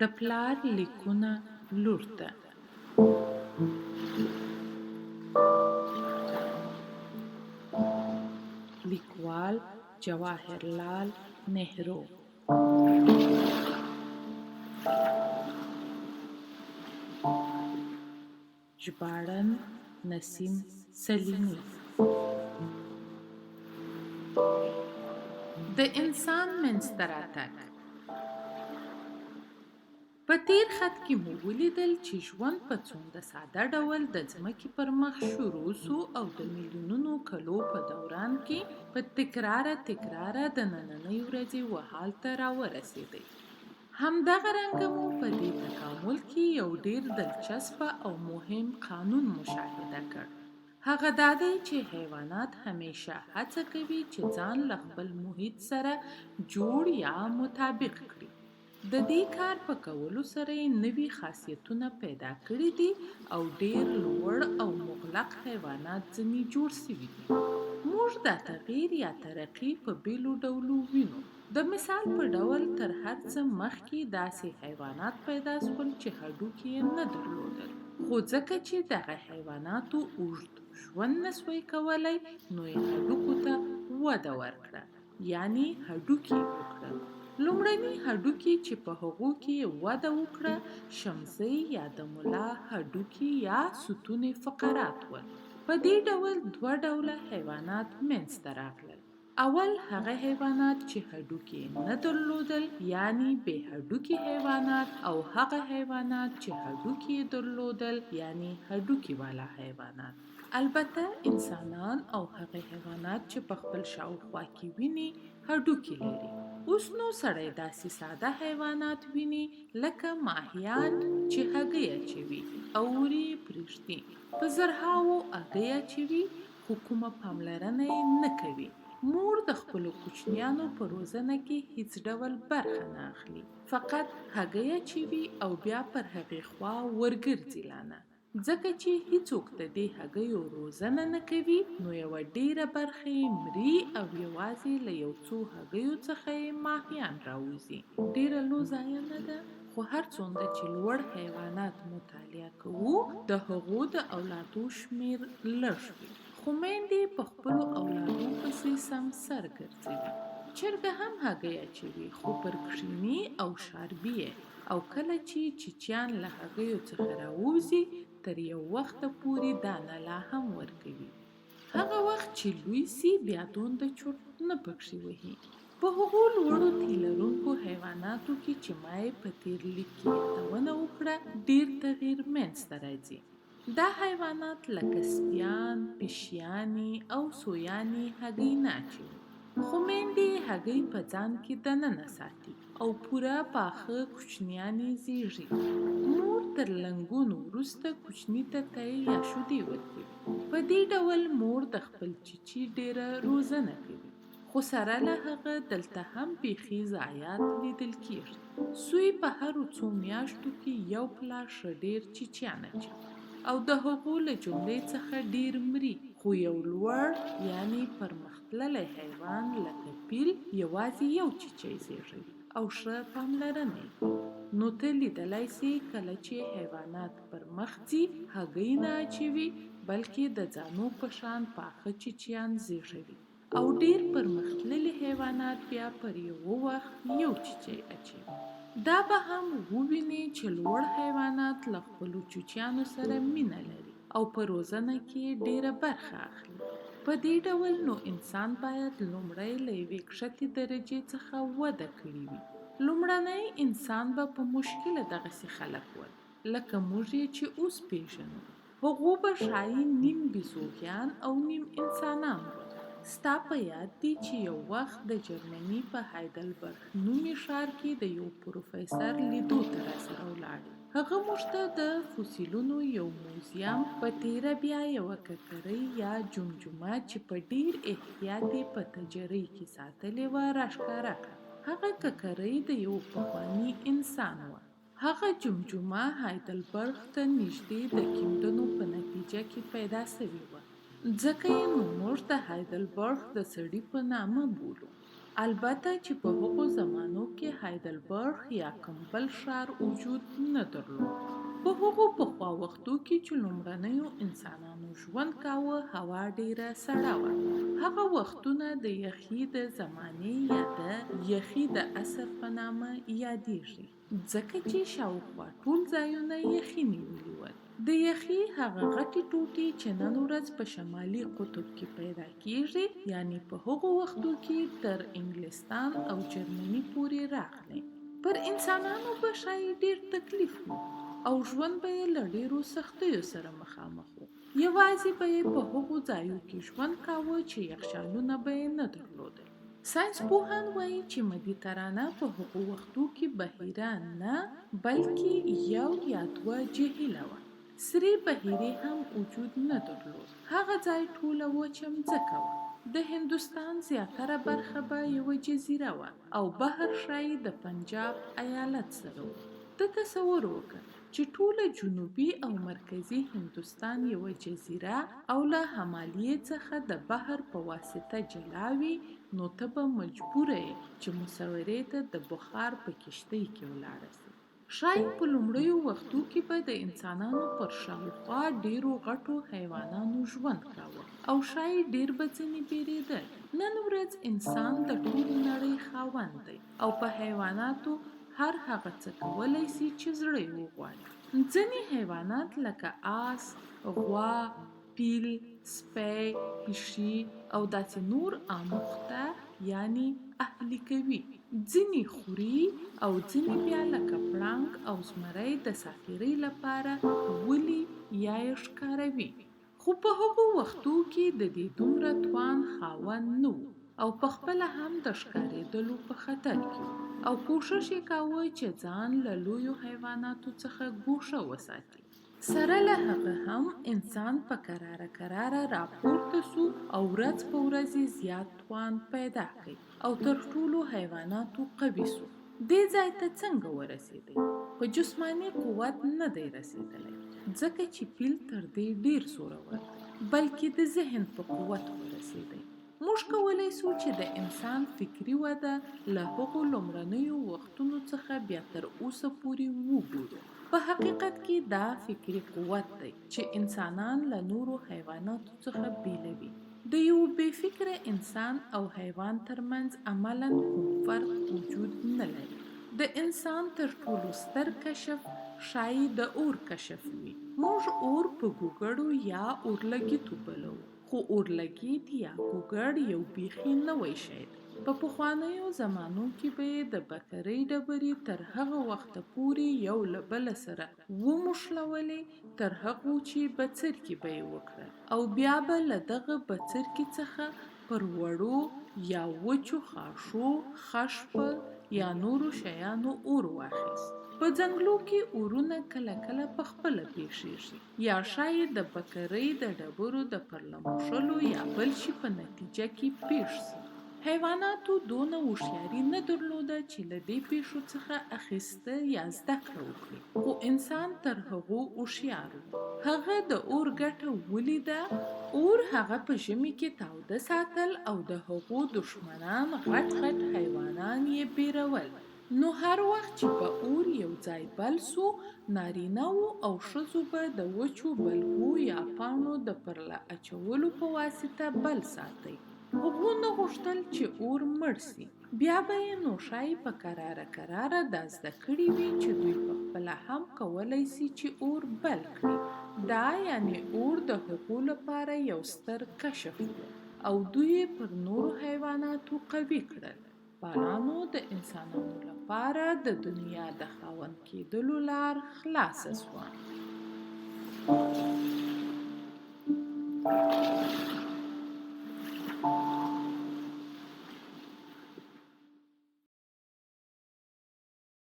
د پلار لیکونه لور ته. لیکوال جواهرلال نهرو. ژباړن نسیم سلیمی. د انسان منځته راتګ. په تیر خط کې مو ولیدل چې ژوند په څومره ساده ډول د ځمکې پر مخ شروع سو او د میلیونونو کلو په دوران کې په تکراره د نننۍ ورځې وحال ته راورسېدی. همدغه رنګه مو په دې تکامل کې یو ډیر دلچسپه او مهم قانون مشاهده کړ. هغه دا دی چې حیوانات همیشه هڅه کوي چې ځان له خپل محیط سره جوړ یا مطابق کړي. د دې کار په کولو سره یې نوي خاصیتونه پیدا کړي دي او ډیر لوړ او مغلق حیوانات ځنې جوړ شوي دي. موږ دا تغییر یا ترقي په بیلو ډولو وینو. د مثال په ډول تر هر څه مخکې داسې حیوانات پیدا شول چې هډوکي یې نه درلودل، خو ځکه چې دغه حیواناتو اوږد ژوند نسوی کولی نو یې هډوکو ته وده ورکړه، یعنی هډوکي وکړل. لومړني هډوکي چې په هغو کې وده وکړه شمزۍ یا د ملا هډوکي یا ستون فقرات ول. په دې ډول دوه ډوله حیوانات منځته راغلل. اول هغه حیوانات چې هډوکي نه درلودل یعنی بې هډوکي حیوانات، او هغه حیوانات چې هډوکي درلودل یعنی هډوکي والا حیوانات. البته انسانان او هغه حیوانات چې په خپل شاوخوا کې ویني هډوکي لري. اوس نو سړی داسې ساده حیوانات ویني لکه ماهیان چې هګۍ اچوي او وری پرېږدي، په زرهاوو هګۍ اچوي خو کومه پاملرنه یې نه کوي. مور د خپلو کوچنیانو په روزنه کې هیڅ ډول برخه نه اخلي، فقط هګۍ اچوي او بیا پر هغې خوا ورګرځي لانه. ځکه چې هیڅوک د دې هګیو روزنه نه کوي نو یوه ډیره برخه یې مري او یوازې له یو څو هګیو څخه یې ماهیان راوځي. ډیره لو ضایع نه ده، خو هر څومره چې لوړ حیوانات مطالعه کوو د هغو د اولادو شمیر لږ وي، خو میندې په خپلو اولادو پسې سم سر ګرځوي. چرګه هم هګۍ اچوي خو پر کښیني او شاربي، او کله چې چیچیان له هګیو څخه راوځي تر یو وخته پورې دانه لا هم ورکوي. هغه وخت چې لوی سي بیا دومره چرت نه پکښې وهي. په هغو لوړو تیلرونکو حیواناتو کې چې ما یې په تیر لیک کې یادونه وکړه ډیر تغییر منځته راځي. دا حیوانات لکه سپیان، پیشیانې او سویانې هګۍ نه اچوي، خو میندې هګۍ په ځان کې دننه ساتي او پوره پاخه کوچنیانې زیږي. مور تر لنګون وروسته کوچني ته تی یا شیدې ورکوي. په دې ډول مور د خپل چیچي ډیره روزنه کوي، خو سره له هغه دلته هم بیخي ضایعات لیدل کیږي. سوی په هرو څو میاشتو کې یو پلاش ډیر چیچیان اچوي او د هغو له جملې څخه ډیر مري، خو یو لوړ یعنی پرمختللی حیوان لکه پیل یوازې یو چیچی زیږوي او ښه پاملرنه یې کوي. نو ته لیدلی سې کله چې حیوانات پر مخ ځي هګۍ نه اچوي بلکې د ځانو په شان پاخه چیچیان زیږوي، او ډیر پرمختللي حیوانات بیا پر یو وخت یو چیچی اچوي. دا به هم وویني چې لوړ حیوانات له خپلو چیچیانو سره مینه لري او په روزنه کې ډیره برخه اخلي. په دې ډول نو انسان باید لومړی له یوې کښتې درجې څخه وده کړې وي. لومړنی انسان به په مشکله دغسې خلک ول لکه موږ یې چې اوس پیژنو. هغو به ښایي نیم بیزوګیان او نیم انسانان ول. ستا په یاد دی چې یو وخت د جرمني په هایدلبرګ نومي ښار کې د یو پروفیسر لیدو ته راسره ولاړې. هغه موږ ته د فوسیلونو یو موزیم په تیره بیا یوه ککرۍ یا جمجمه چې په ډیر احتیاط یې په تجرۍ کې ساتلې وه راښکاره کړه. هغه ککرۍ د یو پخواني انسان وه. هغه جمجمه هایدلبرګ ته نږدې د کیندنو په نتیجه کې پیدا شوې وه، ځکه یې نو موږ د هایدلبرګ د سړي په نامه بولو. البته چې په هغو زمانو کې هایدلبرګ یا کوم بل ښار وجود نه درلود. په هغو پخوا وختو کې چې لومړنیو انسانانو ژوند کاوه هوا ډیره سړه وه. هغه وختونه د یخي د زمانې یا د یخي د عصر په نامه یادېږي، ځکه چې شاوخوا ټول ځایونه یخي نیولي ول. د یخي هغه غټې ټوټې چې نن ورځ په شمالي قطب کې پیدا کیږي، یعنی په هغو وختو کې تر انګلستان او جرمني پورې راغلي. پر انسانانو به شاید ډیر تکلیف وو او ژوند به یې له ډیرو سختیو سره مخامخ وو. یوازې به یې په هغو ځایو کې ژوند کاوه چې یخچالونه به یې نه درلودل. ساینس پوهان وایي چې مدیترانه په هغو وختو کې بحیره نه بلکې یو یا دوه جهیله وه. سرې بحیرې هم وجود نه درلود. هغه ځای ټوله وچه مځکه وه. د هندوستان زیاتره برخه به یوه جزیره وه او بحر ښایي د پنجاب ایالت سره و. ته تصور وکړه چې ټوله جنوبي او مرکزي هندوستان یوه جزیره او له همالیې څخه د بحر په واسطه جلا وي، نو ته به مجبوره یې چې مسافرۍ ته د بخار په کشتۍ کې ولاړه سې. شاید په لومړیو وختو کې به د انسانانو پر شاوخوا ډیرو غټو حیوانانو ژوند کاوه او شاید ډیر به ځینې بیریدل. نن ورځ انسان د ټولې نړۍ خاوند دی او په حیواناتو هر هغه څه کولی سي چې زړه یې وغواړي. ځینې حیوانات لکه آس، غوا، پیل، سپی، پیشي او داسې نور آموخته یعنی اهلي کوي. ځینې خوري او ځینې بیا لکه پړانګ او زمری د ساتیرۍ لپاره ولي یا یې ښکاروي. خو په هغو وختو کې د دې دومره توان خاوند نه و او پخپله هم د ښکارېدلو په خطر کې و او کوښښ یې کاوه چې ځان له لویو حیواناتو څخه ګوښه وساتي. سره له هغه هم انسان په کراره راپورته سو او ورځ په ورځ زیات توان پیدا کړ او تر ټولو حیواناتو قوي سو. دې ځای ته څنګه ورسېدی؟ په جسماني قوت نه دی رسېدلی، ځکه چې پیل تر دې ډیر زورور دی، بلکې د ذهن په قوت ورسېدی. موږ کولی سو چې د انسان فکري وده له هغو لومړنیو وختونو څخه بیا تر اوسه پورې وګورو. په حقیقت کې دا فکري قوت دی چې انسانان له نورو حیواناتو څخه بیلوي. د یو بې فکره انسان او حیوان ترمنځ عملاً کوم فرق وجود نه لري. د انسان تر ټولو ستر کشف ښایي د اور کشف وي. موږ اور په ګوګړو یا اورلګیتو بلوو، خو اورلګیت یا ګوګړ یو بیخي نوی شی دی. په پخوانیو زمانو کې به یې د بکرۍ ډبرې تر هغه وخته پورې یو له بله سره وموښلولې تر هغو چې بڅرکي به یې وکړل او بیا به له دغه بڅرکي څخه پر وړو یا وچو خاښو، خشپه یا نورو شیانو اور واخیست. په ځنګلو کې اورونه کله کله پخپله پیښیږي یا شاید د بکرۍ د ډبرو د پرلموښلو یا بل شي په نتیجه کې پیښ شي. حیواناتو دونه هوښیاري نه درلوده چې له دې پیښو څخه اخیسته یا زده کړه وکړي، خو انسان تر هغو هوښیار و. هغه د اور ګټه ولیده. اور هغه په ژمي کې تاوده ساتل او د هغو دښمنان غټ حیوانان یې بیرول. نو هر وخت چې په اور یو ځای بل سو، نارینه وو او ښځو به د وچو بلګو یا پاڼو د پرله اچولو په واسطه بل ساتي. هغو نه غوښتل چې اور مړ سي. بیا به یې نو ښایي په کراره دا زده کړي وي چې دوی پخپله هم کولی سي چې اور بل کړي. دا یعنی اور د هغو لپاره یو ستر کشف و او دوی یې پر نورو حیواناتو قوي کړل. بارانو د انسانانو لپاره د دنیا د خاوند کېدلو لار خلاصه سوه.